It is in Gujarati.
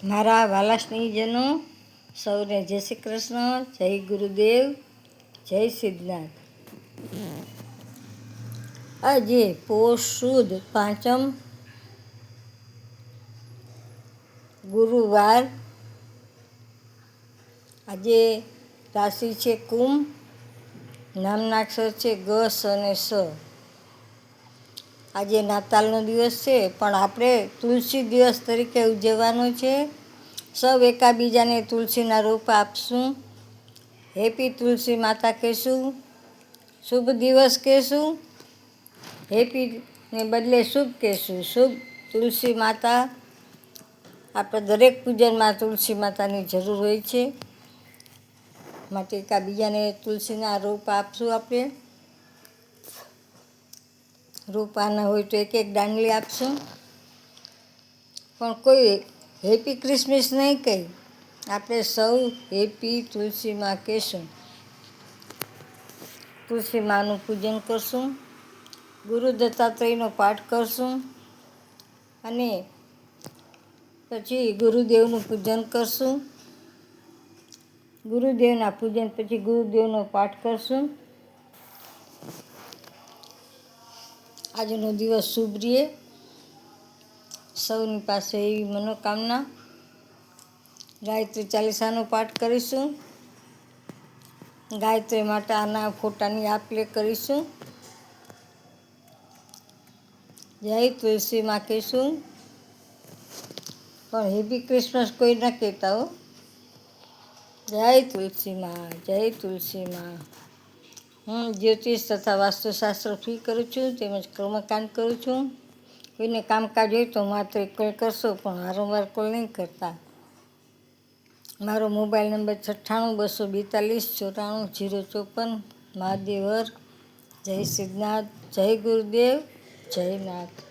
મારા વાલા સ્નેહીજનો સૌને જય શ્રી કૃષ્ણ, જય ગુરુદેવ, જય સિદ્ધનાથ. આજે પોષ સુદ પાંચમ ગુરુવાર. આજે રાશિ છે કુંભ, નામના અક્ષર છે ગ, સ અને સ. આજે નાતાલનો દિવસ છે, પણ આપણે તુલસી દિવસ તરીકે ઉજવવાનો છે. સૌ એકાબીજાને તુલસીના રોપ આપશું. હેપી તુલસી માતા કહેશું, શુભ દિવસ કહેશું. હેપીને બદલે શુભ કહેશું. શુભ તુલસી માતા. આપણે દરેક પૂજનમાં તુલસી માતાની જરૂર હોય છે, માટે એકાબીજાને તુલસીના રોપ આપશું. આપણે રોપાના હોય તો એક એક દાંડલી આપશું, પણ કોઈ હેપી ક્રિસમસ નહીં કહી. આપણે સૌ હેપી તુલસીમાં કહેશું. તુલસી માનું પૂજન કરશું, ગુરુ દત્તાત્રેયનો પાઠ કરશું, અને પછી ગુરુદેવનું પૂજન કરશું. ગુરુદેવના પૂજન પછી ગુરુદેવનો પાઠ કરશું. આજનો દિવસ શુભ રહે. સૌની પાસે એવી મનોકામના. ગાયત્રી ચાલીસાનો પાઠ કરીશું. ગાયત્રી માતાના ફોટાની આપ-લે કરીશું. જય તુલસીમાં કહીશું, પણ હેપી ક્રિસમસ કોઈ ના કહેતા હો. જય તુલસીમાં, જય તુલસીમાં. હું જ્યોતિષ તથા વાસ્તુશાસ્ત્ર ફી કરું છું, તેમજ કર્મકાંડ કરું છું. કોઈને કામકાજ હોય તો માત્ર કોલ કરશો, પણ વારંવાર કોલ નહીં કરતા. મારો મોબાઈલ નંબર 98-242-94-054. મહાદેવ હર. જય સિદ્ધનાથ, જય ગુરુદેવ, જય નાથ.